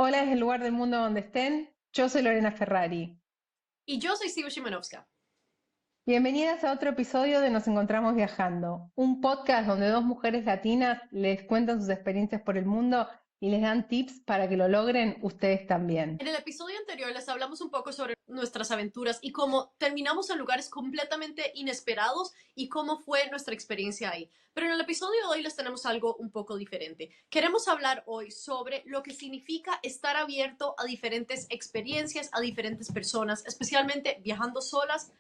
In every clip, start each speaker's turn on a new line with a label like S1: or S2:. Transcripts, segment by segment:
S1: Hola desde el lugar del mundo donde estén. Yo soy Lorena Ferrari.
S2: Y yo soy Sibu Shimanovska.
S1: Bienvenidas a otro episodio de Nos Encontramos Viajando, un podcast donde dos mujeres latinas les cuentan sus experiencias por el mundo y les dan tips para que lo logren ustedes también.
S2: En el episodio anterior les hablamos un poco sobre nuestras aventuras y cómo terminamos en lugares completamente inesperados y cómo fue nuestra experiencia ahí. Pero en el episodio de hoy les tenemos algo un poco diferente. Queremos hablar hoy sobre lo que significa estar abierto a diferentes experiencias, a diferentes personas, especialmente viajando solas,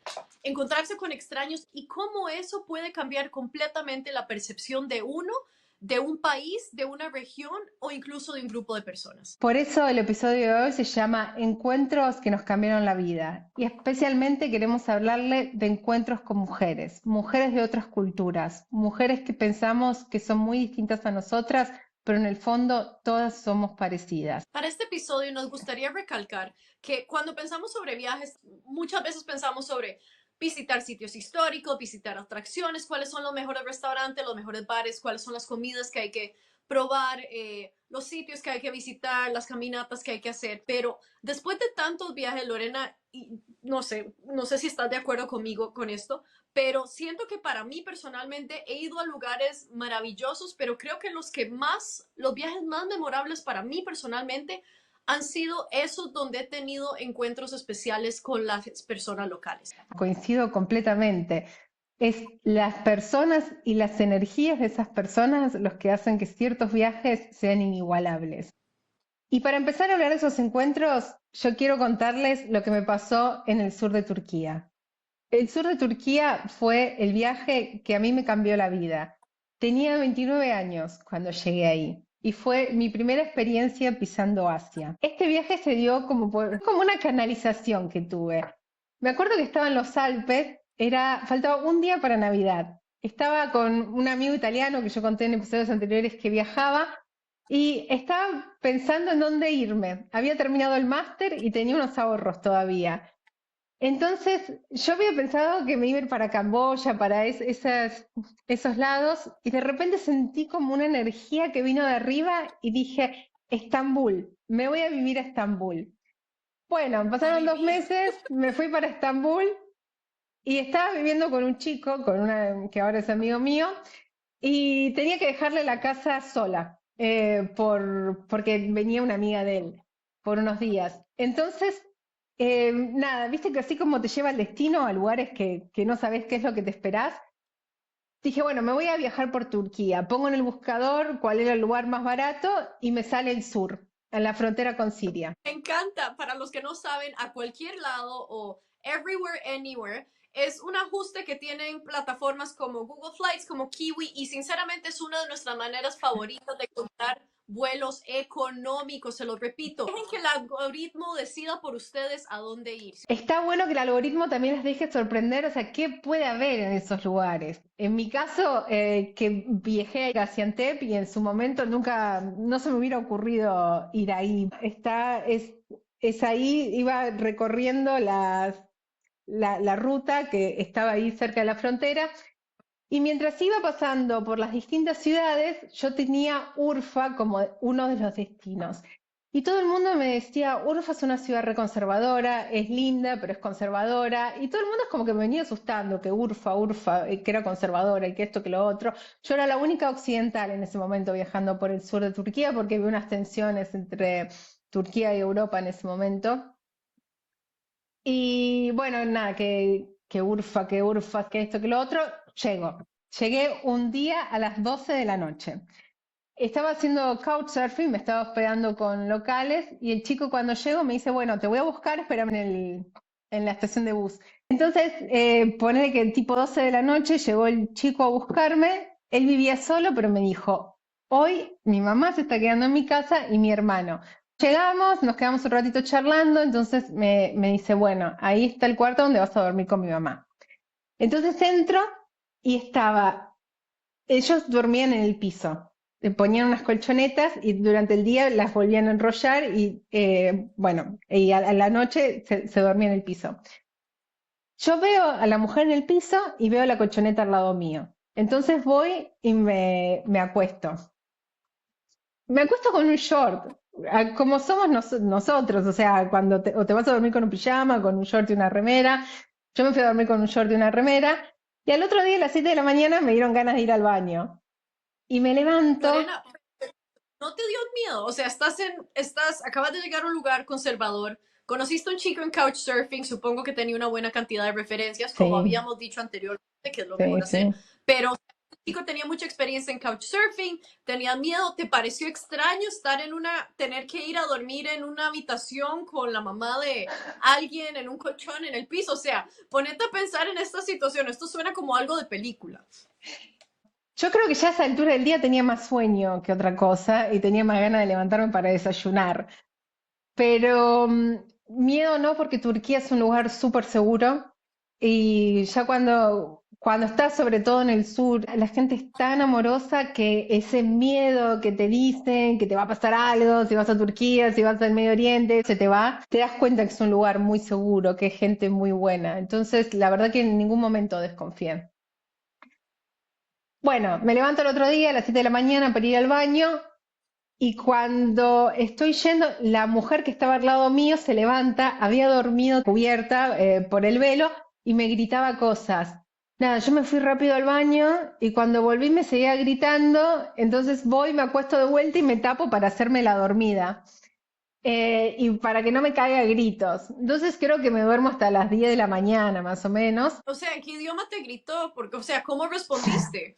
S2: encontrarse con extraños y cómo eso puede cambiar completamente la percepción de uno, de un país, de una región o incluso de un grupo de personas.
S1: Por eso el episodio de hoy se llama Encuentros que nos cambiaron la vida y especialmente queremos hablarle de encuentros con mujeres, mujeres de otras culturas, mujeres que pensamos que son muy distintas a nosotras, pero en el fondo todas somos parecidas.
S2: Para este episodio nos gustaría recalcar que cuando pensamos sobre viajes, muchas veces pensamos sobre visitar sitios históricos, visitar atracciones, cuáles son los mejores restaurantes, los mejores bares, cuáles son las comidas que hay que probar, los sitios que hay que visitar, las caminatas que hay que hacer. Pero después de tantos viajes, Lorena, y no sé si estás de acuerdo conmigo con esto, pero siento que para mí personalmente he ido a lugares maravillosos, pero creo que los viajes más memorables para mí personalmente han sido esos donde he tenido encuentros especiales con las personas locales.
S1: Coincido completamente. Es las personas y las energías de esas personas los que hacen que ciertos viajes sean inigualables. Y para empezar a hablar de esos encuentros, yo quiero contarles lo que me pasó en el sur de Turquía. El sur de Turquía fue el viaje que a mí me cambió la vida. Tenía 29 años cuando llegué ahí y fue mi primera experiencia pisando Asia. Este viaje se dio como una canalización que tuve. Me acuerdo que estaba en los Alpes, faltaba un día para Navidad. Estaba con un amigo italiano que yo conté en episodios anteriores que viajaba y estaba pensando en dónde irme. Había terminado el máster y tenía unos ahorros todavía. Entonces, yo había pensado que me iba a ir para Camboya, para esos lados, y de repente sentí como una energía que vino de arriba y dije, Estambul, me voy a vivir a Estambul. Bueno,
S2: A
S1: pasaron dos
S2: vivir.
S1: meses, me fui para Estambul y estaba viviendo con un chico, que ahora es amigo mío, y tenía que dejarle la casa sola, porque venía una amiga de él por unos días. Entonces, nada, viste que así como te lleva el destino a lugares que no sabes qué es lo que te esperás, dije, bueno, me voy a viajar por Turquía. Pongo en el buscador cuál era el lugar más barato y me sale el sur, en la frontera con Siria.
S2: Me encanta, para los que no saben, a cualquier lado o everywhere, anywhere, es un ajuste que tienen plataformas como Google Flights, como Kiwi, y sinceramente es una de nuestras maneras favoritas de comprar vuelos económicos, se lo repito. Dejen que el algoritmo decida por ustedes a dónde ir.
S1: Está bueno que el algoritmo también les deje sorprender, o sea, qué puede haber en esos lugares. En mi caso, que viajé a Gaziantep y en su momento nunca, no se me hubiera ocurrido ir ahí. Es ahí, iba recorriendo la ruta que estaba ahí cerca de la frontera y mientras iba pasando por las distintas ciudades, yo tenía Urfa como uno de los destinos. Y todo el mundo me decía, Urfa es una ciudad reconservadora, es linda, pero es conservadora. Y todo el mundo es como que me venía asustando, que Urfa, que era conservadora y que esto, que lo otro. Yo era la única occidental en ese momento viajando por el sur de Turquía porque había unas tensiones entre Turquía y Europa en ese momento. Y bueno, nada, que Urfa, que esto, que lo otro, llego. Llegué un día a las 12 de la noche. Estaba haciendo couchsurfing, me estaba hospedando con locales y el chico cuando llego me dice, bueno, te voy a buscar, espérame en la estación de bus. Entonces, ponele que tipo 12 de la noche llegó el chico a buscarme, él vivía solo, pero me dijo, hoy mi mamá se está quedando en mi casa y mi hermano. Llegamos, nos quedamos un ratito charlando, entonces me dice, bueno, ahí está el cuarto donde vas a dormir con mi mamá. Entonces entro y ellos dormían en el piso, le ponían unas colchonetas y durante el día las volvían a enrollar y bueno, y a la noche se dormía en el piso. Yo veo a la mujer en el piso y veo la colchoneta al lado mío. Entonces voy y me acuesto. Me acuesto con un short. como somos nosotros, o sea, cuando o te vas a dormir con un pijama, con un short y una remera. Yo me fui a dormir con un short y una remera, y al otro día a las 7 de la mañana me dieron ganas de ir al baño. Y me levanto,
S2: Lorena, ¿no te dio miedo? O sea, acabas de llegar a un lugar conservador, conociste a un chico en Couchsurfing, supongo que tenía una buena cantidad de referencias, como
S1: sí,
S2: habíamos dicho anteriormente, que es lo
S1: sí,
S2: mejor hacer,
S1: sí.
S2: pero el chico tenía mucha experiencia en Couchsurfing, tenía miedo, ¿te pareció extraño tener que ir a dormir en una habitación con la mamá de alguien en un colchón en el piso? O sea, ponete a pensar en esta situación, esto suena como algo de película.
S1: Yo creo que ya a esa altura del día tenía más sueño que otra cosa y tenía más ganas de levantarme para desayunar. Pero miedo no, porque Turquía es un lugar súper seguro y ya cuando estás sobre todo en el sur, la gente es tan amorosa que ese miedo que te dicen que te va a pasar algo, si vas a Turquía, si vas al Medio Oriente, se te va, te das cuenta que es un lugar muy seguro, que es gente muy buena. Entonces, la verdad que en ningún momento desconfié. Bueno, me levanto el otro día a las 7 de la mañana para ir al baño y cuando estoy yendo, la mujer que estaba al lado mío se levanta, había dormido cubierta por el velo y me gritaba cosas. Nada, yo me fui rápido al baño y cuando volví me seguía gritando, entonces voy, me acuesto de vuelta y me tapo para hacerme la dormida. Y para que no me caiga a gritos. Entonces creo que me duermo hasta las 10 de la mañana, más o menos.
S2: O sea, ¿en qué idioma te gritó? Porque, o sea, ¿cómo respondiste?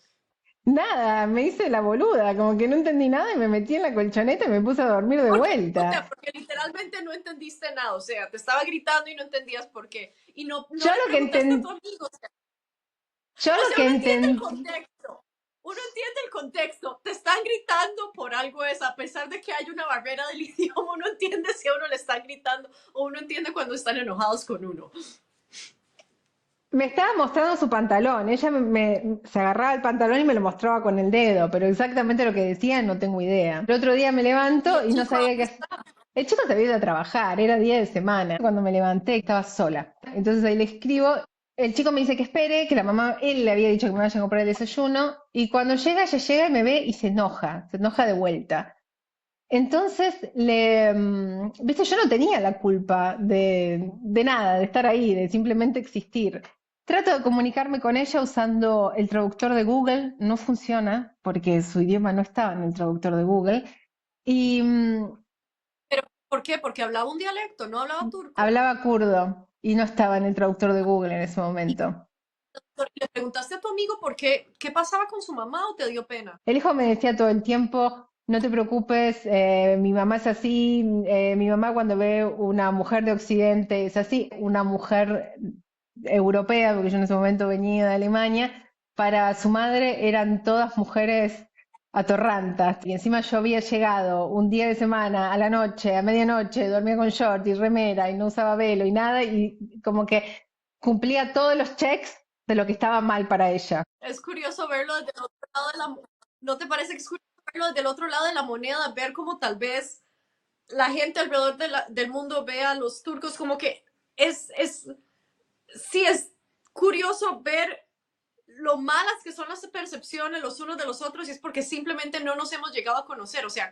S1: Nada, me hice la boluda, como que no entendí nada y me metí en la colchoneta y me puse a dormir de
S2: O sea,
S1: vuelta.
S2: porque literalmente no entendiste nada, o sea, te estaba gritando y no entendías por qué. Y no
S1: Yo
S2: le
S1: lo que
S2: preguntaste a tu
S1: entendí,
S2: amigo,
S1: yo
S2: o
S1: lo
S2: sea,
S1: que
S2: uno entiende el
S1: entendí,
S2: contexto. Uno entiende el contexto. Te están gritando por algo es, a pesar de que hay una barrera del idioma, uno entiende si a uno le están gritando o uno entiende cuando están enojados con uno.
S1: me estaba mostrando su pantalón. Ella se agarraba el pantalón y me lo mostraba con el dedo, pero exactamente lo que decía no tengo idea. El otro día me
S2: Y
S1: levanto
S2: el
S1: y no
S2: chico,
S1: sabía qué hacer. El chico se había ido a trabajar, era día de semana. Cuando me levanté estaba sola. Entonces ahí le escribo. El chico me dice que espere, que la mamá, él le había dicho que me vaya a comprar el desayuno. Y cuando llega, ella llega y me ve y se enoja de vuelta. Entonces, viste, yo no tenía la culpa de nada, de estar ahí, de simplemente existir. Trato de comunicarme con ella usando el traductor de Google, no funciona porque su idioma no estaba en el traductor de Google. Y
S2: pero ¿por qué? Porque hablaba un dialecto, no hablaba turco.
S1: hablaba kurdo y no estaba en el traductor de Google en ese
S2: Y
S1: momento.
S2: le preguntaste a tu amigo por qué pasaba con su mamá o te dio pena.
S1: El hijo me decía todo el tiempo, no te preocupes, mi mamá es así, mi mamá cuando ve una mujer de Occidente es así, una mujer europea, porque yo en ese momento venía de Alemania, para su madre eran todas mujeres atorrantas. Y encima yo había llegado un día de semana, a la noche, a medianoche, dormía con short y remera y no usaba velo y nada, y como que cumplía todos los checks de lo que estaba mal para ella.
S2: Es curioso verlo desde el otro lado de la... ¿No te parece que es curioso verlo desde el otro lado de la moneda? Ver cómo tal vez la gente alrededor del mundo ve a los turcos como que es, sí, es curioso ver lo malas que son las percepciones los unos de los otros y es porque simplemente no nos hemos llegado a conocer. O sea,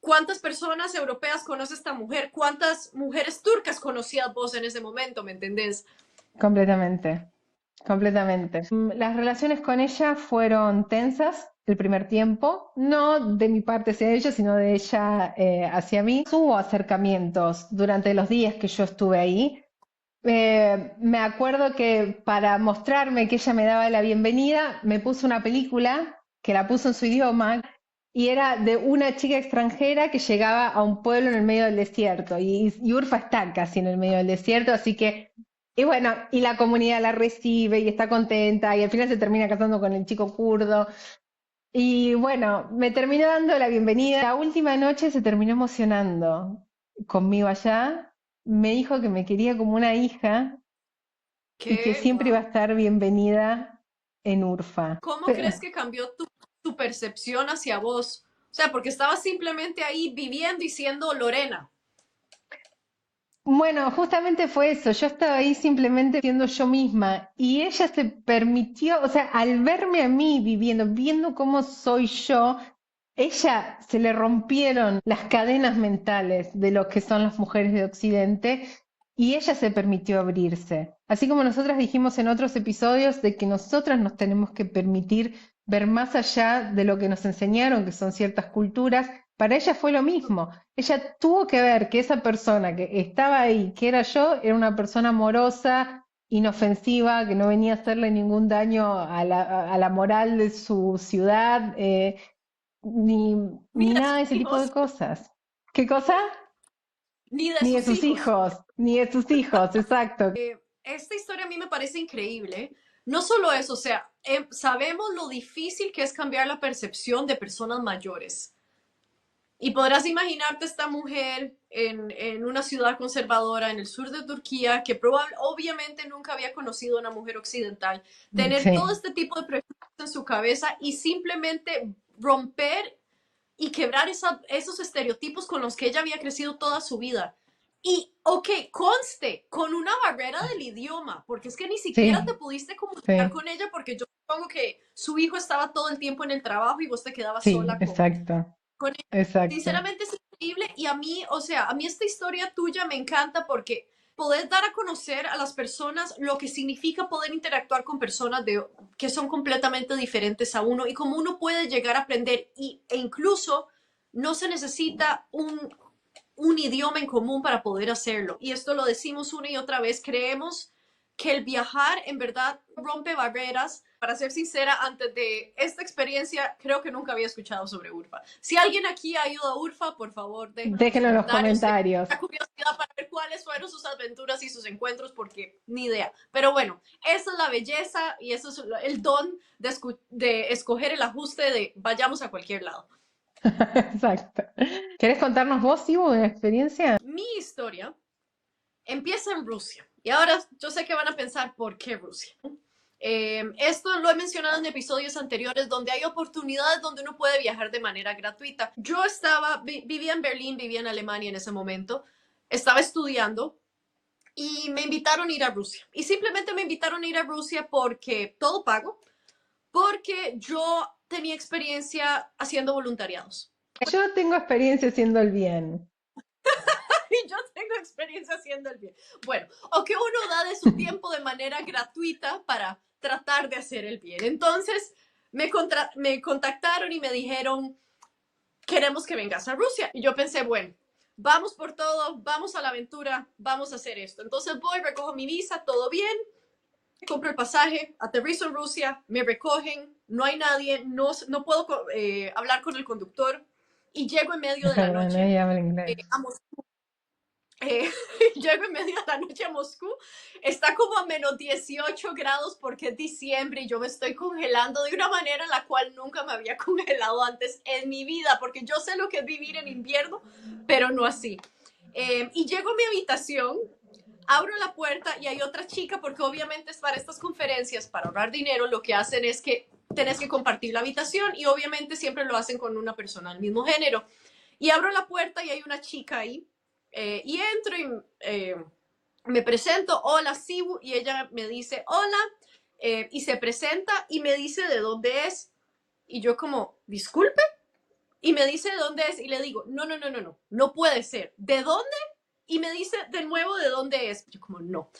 S2: ¿cuántas personas europeas conoce esta mujer? ¿Cuántas mujeres turcas conocías vos en ese momento? ¿Me entendés?
S1: Completamente. Completamente. Las relaciones con ella fueron tensas el primer tiempo, no de mi parte hacia ella, sino de ella hacia mí. Hubo acercamientos durante los días que yo estuve ahí. Me acuerdo que para mostrarme que ella me daba la bienvenida, me puso una película que la puso en su idioma y era de una chica extranjera que llegaba a un pueblo en el medio del desierto y Urfa está casi en el medio del desierto, así que y bueno, y la comunidad la recibe y está contenta y al final se termina casando con el chico kurdo. Y bueno, me terminó dando la bienvenida. La última noche se terminó emocionando conmigo allá. Me dijo que me quería como una hija y que
S2: ¿Qué?
S1: siempre iba a
S2: Wow.
S1: estar bienvenida en Urfa.
S2: ¿Cómo crees que cambió tu percepción hacia vos? O sea, porque estabas simplemente ahí viviendo y siendo Lorena.
S1: Bueno, justamente fue eso. Yo estaba ahí simplemente siendo yo misma y ella se permitió, o sea, al verme a mí viviendo, viendo cómo soy yo, ella se le rompieron las cadenas mentales de lo que son las mujeres de Occidente y ella se permitió abrirse. Así como nosotras dijimos en otros episodios de que nosotras nos tenemos que permitir ver más allá de lo que nos enseñaron, que son ciertas culturas, para ella fue lo mismo. Ella tuvo que ver que esa persona que estaba ahí, que era yo, era una persona amorosa, inofensiva, que no venía a hacerle ningún daño a la moral de su ciudad, ni,
S2: Ni
S1: ni
S2: de
S1: nada de
S2: sus
S1: ese tipo de
S2: hijos,
S1: cosas. ¿Qué cosa?
S2: ni de
S1: Ni de
S2: sus
S1: sus
S2: hijos.
S1: hijos, ni de sus hijos, exacto.
S2: Esta historia a mí me parece increíble. No solo eso, o sea, sabemos lo difícil que es cambiar la percepción de personas mayores. Y podrás imaginarte esta mujer en una ciudad conservadora en el sur de Turquía que obviamente nunca había conocido a una mujer occidental, tener todo
S1: Sí,
S2: este tipo de prejuicios en su cabeza y simplemente romper y quebrar esos estereotipos con los que ella había crecido toda su vida. Y, ok, conste, con una barrera del idioma, porque es que ni siquiera te
S1: sí,
S2: pudiste comunicar
S1: sí,
S2: con ella porque yo supongo que su hijo estaba todo el tiempo en el trabajo y vos te quedabas
S1: sí,
S2: sola
S1: exacto,
S2: con ella.
S1: exacto.
S2: Sinceramente es increíble y a mí, o sea, a mí esta historia tuya me encanta porque poder dar a conocer a las personas lo que significa poder interactuar con personas que son completamente diferentes a uno y cómo uno puede llegar a aprender e incluso no se necesita un idioma en común para poder hacerlo. Y esto lo decimos una y otra vez, creemos que el viajar en verdad rompe barreras. Para ser sincera, antes de esta experiencia, creo que nunca había escuchado sobre Urfa. Si alguien aquí ha ido a Urfa, por favor, déjenlo en los
S1: Déjenlo en los
S2: comentarios. Tengo
S1: comentarios.
S2: mucha curiosidad para ver cuáles fueron sus aventuras y sus encuentros, porque ni idea. Pero bueno, esa es la belleza y eso es el don de escoger el ajuste de vayamos a cualquier lado.
S1: Exacto. ¿Querés contarnos vos, Ivo, una experiencia?
S2: Mi historia empieza en Rusia. Y ahora yo sé que van a pensar, ¿por qué Rusia? Esto lo he mencionado en episodios anteriores donde hay oportunidades donde uno puede viajar de manera gratuita. Yo vivía en Berlín, vivía en Alemania en ese momento, estaba estudiando y me invitaron a ir a Rusia. Y simplemente me invitaron a ir a Rusia porque todo pago, porque yo tenía experiencia haciendo voluntariados.
S1: Yo tengo experiencia haciendo el bien.
S2: Y yo tengo experiencia haciendo el bien. Bueno, o que uno da de su tiempo de manera gratuita para tratar de hacer el bien. Entonces, me contactaron y me dijeron, queremos que vengas a Rusia. Y yo pensé, bueno, vamos por todo, vamos a la aventura, vamos a hacer esto. Entonces voy, recojo mi visa, todo bien, compro el pasaje, aterrizo en Rusia, me recogen, no hay nadie, no puedo hablar con el conductor y llego en medio de la
S1: Bueno,
S2: noche
S1: ella habla inglés.
S2: a eh, llego en medio de la noche a Moscú, está como a menos 18 grados porque es diciembre y yo me estoy congelando de una manera en la cual nunca me había congelado antes en mi vida, porque yo sé lo que es vivir en invierno, pero no así. Y llego a mi habitación, abro la puerta y hay otra chica, porque obviamente es para estas conferencias, para ahorrar dinero, lo que hacen es que tenés que compartir la habitación y obviamente siempre lo hacen con una persona del mismo género. Y abro la puerta y hay una chica ahí y entro y me presento, hola Sibu, y ella me dice, hola, y se presenta y me dice de dónde es. Y yo como, disculpe, y me dice de dónde es y le digo, no, no, no, no, no, no puede ser. ¿De dónde? Y me dice de nuevo de dónde es. Yo como, no.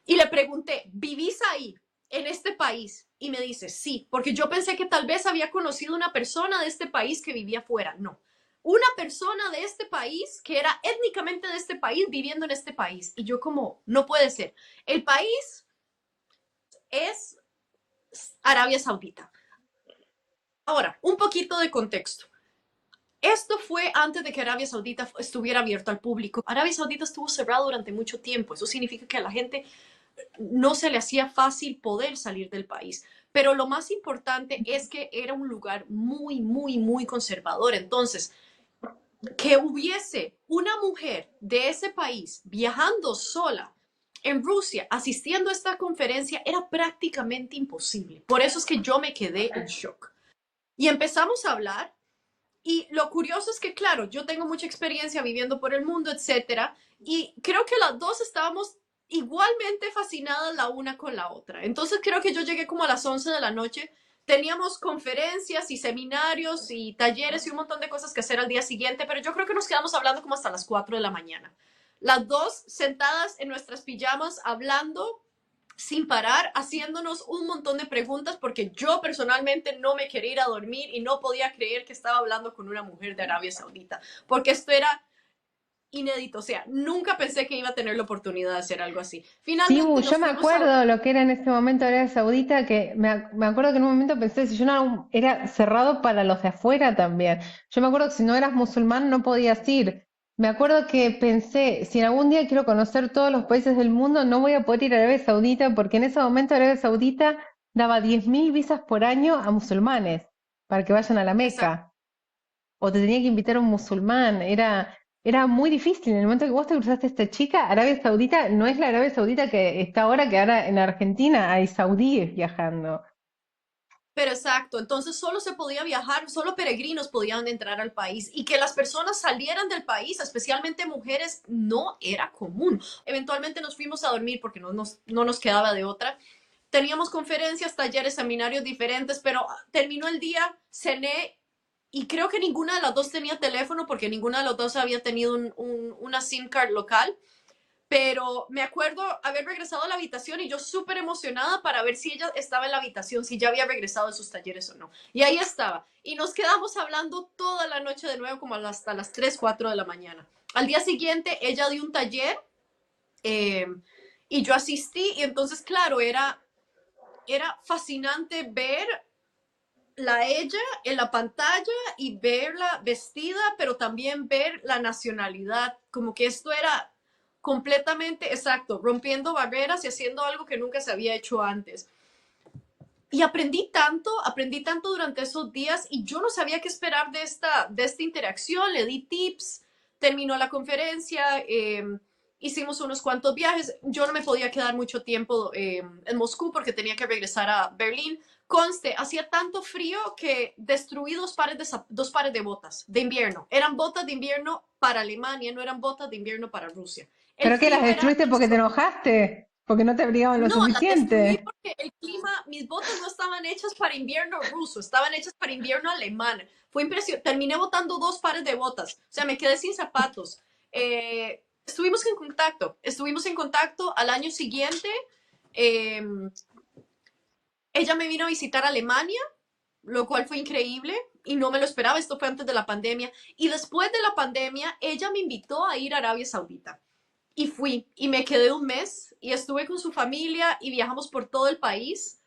S2: Y le pregunté, ¿vivís ahí, en este país? Y me dice, sí, porque yo pensé que tal vez había conocido una persona de este país que vivía afuera. No, una persona de este país que era étnicamente de este país viviendo en este país. Y yo como, no puede ser. El país es Arabia Saudita. Ahora, un poquito de contexto. Esto fue antes de que Arabia Saudita estuviera abierto al público. Arabia Saudita estuvo cerrado durante mucho tiempo. Eso significa que a la gente no se le hacía fácil poder salir del país. Pero lo más importante es que era un lugar muy, muy, muy conservador. Entonces, que hubiese una mujer de ese país viajando sola en Rusia, asistiendo a esta conferencia, era prácticamente imposible. Por eso es que yo me quedé en shock. Y empezamos a hablar y lo curioso es que, claro, yo tengo mucha experiencia viviendo por el mundo, etcétera, y creo que las dos estábamos igualmente fascinadas la una con la otra. Entonces creo que yo llegué como a las 11 de la noche, teníamos conferencias y seminarios y talleres y un montón de cosas que hacer al día siguiente, pero yo creo que nos quedamos hablando como hasta las 4 de la mañana. Las dos sentadas en nuestras pijamas hablando sin parar, haciéndonos un montón de preguntas porque yo personalmente no me quería ir a dormir y no podía creer que estaba hablando con una mujer de Arabia Saudita, porque esto era inédito, o sea, nunca pensé que iba a tener la oportunidad de hacer algo así.
S1: Sí,
S2: Finalmente
S1: yo
S2: nos
S1: me
S2: fuimos a...
S1: acuerdo lo que era en ese momento Arabia Saudita, que me acuerdo que en un momento pensé, si yo no era cerrado para los de afuera también. Yo me acuerdo que si no eras musulmán no podías ir. Me acuerdo que pensé, si algún día quiero conocer todos los países del mundo, no voy a poder ir a Arabia Saudita, porque en ese momento Arabia Saudita daba 10.000 visas por año a musulmanes para que vayan a la
S2: Exacto.
S1: Meca o te tenía que invitar a un musulmán, era muy difícil. En el momento que vos te cruzaste a esta chica, Arabia Saudita no es la Arabia Saudita que está ahora, que ahora en Argentina hay saudíes viajando.
S2: Pero exacto, entonces solo se podía viajar, solo peregrinos podían entrar al país y que las personas salieran del país, especialmente mujeres, no era común. Eventualmente nos fuimos a dormir porque no nos quedaba de otra. Teníamos conferencias, talleres, seminarios diferentes, pero terminó el día, cené y creo que ninguna de las dos tenía teléfono porque ninguna de las dos había tenido una SIM card local, pero me acuerdo haber regresado a la habitación y yo súper emocionada para ver si ella estaba en la habitación, si ya había regresado de sus talleres o no. Y ahí estaba. Y nos quedamos hablando toda la noche de nuevo, como hasta las 3 4 de la mañana. Al día siguiente, ella dio un taller eh, y yo asistí y entonces, claro, era fascinante ver la ella en la pantalla y verla vestida, pero también ver la nacionalidad, como que esto era completamente exacto, rompiendo barreras y haciendo algo que nunca se había hecho antes. Y aprendí tanto durante esos días y yo no sabía qué esperar de esta interacción, le di tips, terminó la conferencia, hicimos unos cuantos viajes, yo no me podía quedar mucho tiempo en Moscú porque tenía que regresar a Berlín. Conste, hacía tanto frío que destruí dos pares de botas de invierno. Eran botas de invierno para Alemania, no eran botas de invierno para Rusia. El
S1: ¿Pero qué, las
S2: frío era
S1: destruiste porque te enojaste? ¿Porque no te abrigaban lo
S2: no, las destruí
S1: suficiente?
S2: porque el clima, mis botas no estaban hechas para invierno ruso, estaban hechas para invierno alemán. Fue impresionante. Terminé botando dos pares de botas, o sea, me quedé sin zapatos. Estuvimos en contacto al año siguiente. eh, Ella me vino a visitar a Alemania, lo cual fue increíble y no me lo esperaba. Esto fue antes de la pandemia. Y después de la pandemia, ella me invitó a ir a Arabia Saudita. Y fui y me quedé un mes y estuve con su familia y viajamos por todo el país.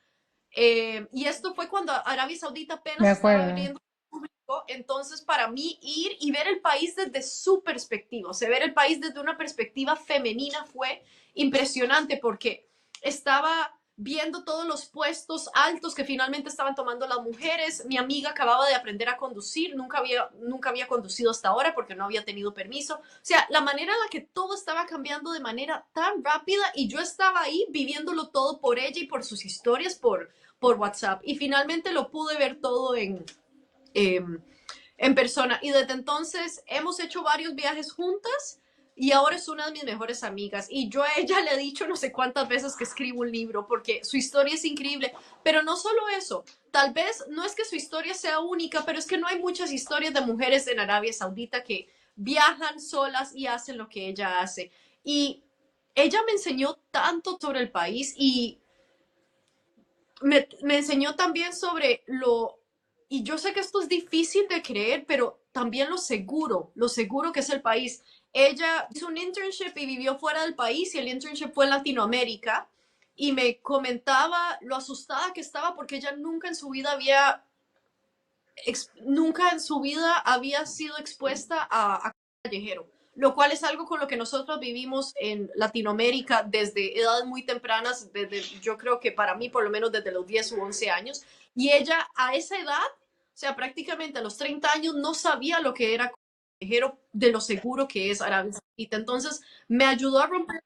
S2: Y esto fue cuando Arabia Saudita
S1: Me
S2: apenas estaba
S1: acuerdo.
S2: abriendo al público. Entonces, para mí, ir y ver el país desde su perspectiva, o sea, ver el país desde una perspectiva femenina fue impresionante porque estaba viendo todos los puestos altos que finalmente estaban tomando las mujeres. Mi amiga acababa de aprender a conducir, nunca había conducido hasta ahora porque no había tenido permiso. O sea, la manera en la que todo estaba cambiando de manera tan rápida y yo estaba ahí viviéndolo todo por ella y por sus historias, por WhatsApp. Y finalmente lo pude ver todo eh, en persona. Y desde entonces hemos hecho varios viajes juntas y ahora es una de mis mejores amigas. Y yo a ella le he dicho no sé cuántas veces que escribo un libro porque su historia es increíble. Pero no solo eso, tal vez no es que su historia sea única, pero es que no hay muchas historias de mujeres en Arabia Saudita que viajan solas y hacen lo que ella hace. Y ella me enseñó tanto sobre el país y me enseñó también sobre y yo sé que esto es difícil de creer, pero también lo seguro que es el país. Ella hizo un internship y vivió fuera del país y el internship fue en Latinoamérica y me comentaba lo asustada que estaba porque ella nunca en su vida había sido expuesta a callejero, lo cual es algo con lo que nosotros vivimos en Latinoamérica desde edades muy tempranas, yo creo que para mí por lo menos desde los 10 u 11 años, y ella a esa edad, o sea, prácticamente a los 30 años, no sabía lo que era callejero de lo seguro que es Arabia Saudita. Entonces, me ayudó a romper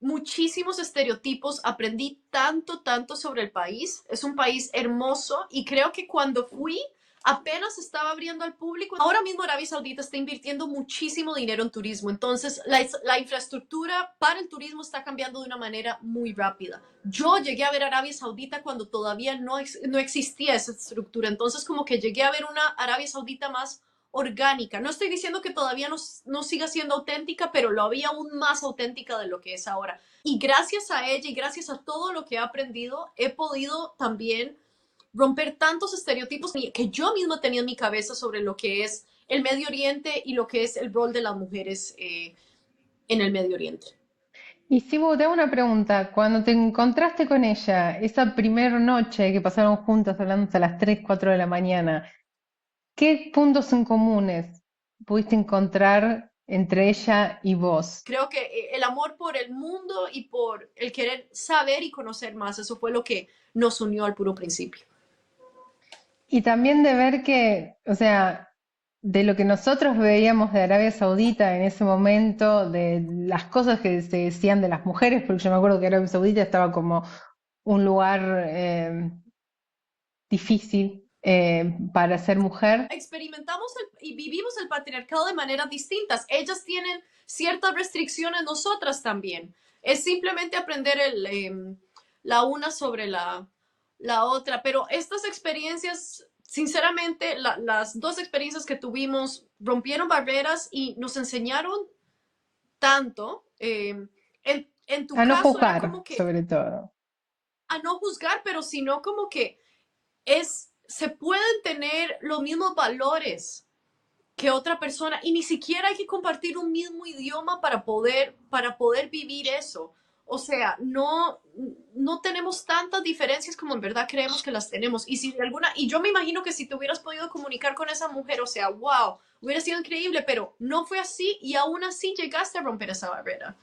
S2: muchísimos estereotipos, aprendí tanto sobre el país. Es un país hermoso y creo que cuando fui apenas estaba abriendo al público. Ahora mismo Arabia Saudita está invirtiendo muchísimo dinero en turismo, entonces la infraestructura para el turismo está cambiando de una manera muy rápida. Yo llegué a ver Arabia Saudita cuando todavía no existía esa estructura, entonces como que llegué a ver una Arabia Saudita más orgánica. No estoy diciendo que todavía no siga siendo auténtica, pero lo había aún más auténtica de lo que es ahora. Y gracias a ella y gracias a todo lo que he aprendido, he podido también romper tantos estereotipos que yo misma tenía en mi cabeza sobre lo que es el Medio Oriente y lo que es el rol de las mujeres en el Medio Oriente.
S1: Y Sibu, te hago una pregunta. Cuando te encontraste con ella, esa primera noche que pasaron juntas hablando hasta las 3, 4 de la mañana, ¿qué puntos en comunes pudiste encontrar entre ella y vos?
S2: Creo que el amor por el mundo y por el querer saber y conocer más, eso fue lo que nos unió al puro principio.
S1: Y también de ver que, o sea, de lo que nosotros veíamos de Arabia Saudita en ese momento, de las cosas que se decían de las mujeres, porque yo me acuerdo que Arabia Saudita estaba como un lugar difícil para ser mujer.
S2: Experimentamos y vivimos el patriarcado de maneras distintas. Ellas tienen ciertas restricciones, nosotras también. Es simplemente aprender la una sobre la otra. Pero estas experiencias, sinceramente, las dos experiencias que tuvimos rompieron barreras y nos enseñaron tanto. En tu
S1: A no
S2: caso era
S1: juzgar,
S2: como que
S1: sobre todo.
S2: a no juzgar, pero sino como que se pueden tener los mismos valores que otra persona y ni siquiera hay que compartir un mismo idioma para poder vivir eso. O sea, no tenemos tantas diferencias como en verdad creemos que las tenemos. Y si alguna, y yo me imagino que si te hubieras podido comunicar con esa mujer, o sea, wow, hubiera sido increíble, pero no fue así y aún así llegaste a romper esa barrera.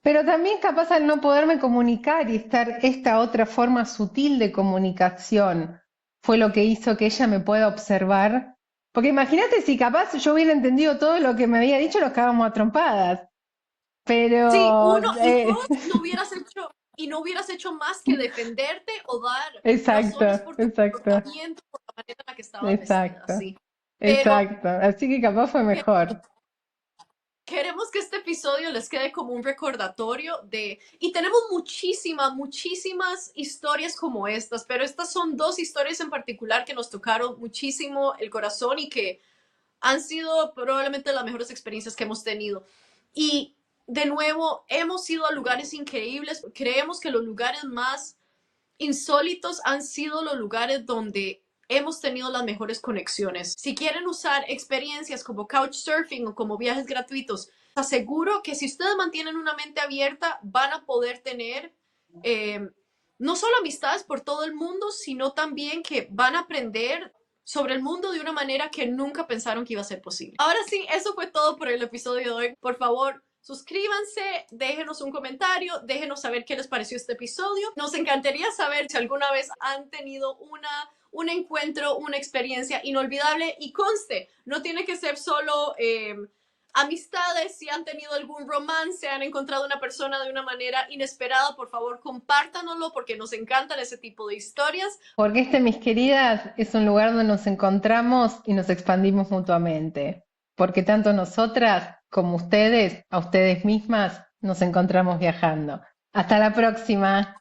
S1: Pero también capaz al no poderme comunicar y estar esta otra forma sutil de comunicación fue lo que hizo que ella me pueda observar. Porque imagínate si capaz yo hubiera entendido todo lo que me había dicho, nos cagábamos a trompadas.
S2: Sí,
S1: Pero,
S2: uno y dos no hubieras hecho más que defenderte o dar
S1: exacto,
S2: razones por tu
S1: exacto,
S2: comportamiento, por la manera en la que estabas vestida,
S1: exacto,
S2: sí. Pero
S1: exacto. Así que capaz fue
S2: que-
S1: mejor.
S2: queremos que este episodio les quede como un recordatorio y tenemos muchísimas historias como estas, pero estas son dos historias en particular que nos tocaron muchísimo el corazón y que han sido probablemente las mejores experiencias que hemos tenido. Y de nuevo, hemos ido a lugares increíbles. Creemos que los lugares más insólitos han sido los lugares donde hemos tenido las mejores conexiones. Si quieren usar experiencias como couchsurfing o como viajes gratuitos, aseguro que si ustedes mantienen una mente abierta, van a poder tener no solo amistades por todo el mundo, sino también que van a aprender sobre el mundo de una manera que nunca pensaron que iba a ser posible. Ahora sí, eso fue todo por el episodio de hoy. Por favor, suscríbanse, déjenos un comentario, déjenos saber qué les pareció este episodio. Nos encantaría saber si alguna vez han tenido un encuentro, una experiencia inolvidable y conste, no tiene que ser solo amistades, si han tenido algún romance, han encontrado una persona de una manera inesperada, por favor compártanoslo porque nos encantan ese tipo de historias.
S1: Porque mis queridas, es un lugar donde nos encontramos y nos expandimos mutuamente. Porque tanto nosotras como ustedes, a ustedes mismas, nos encontramos viajando. Hasta la próxima.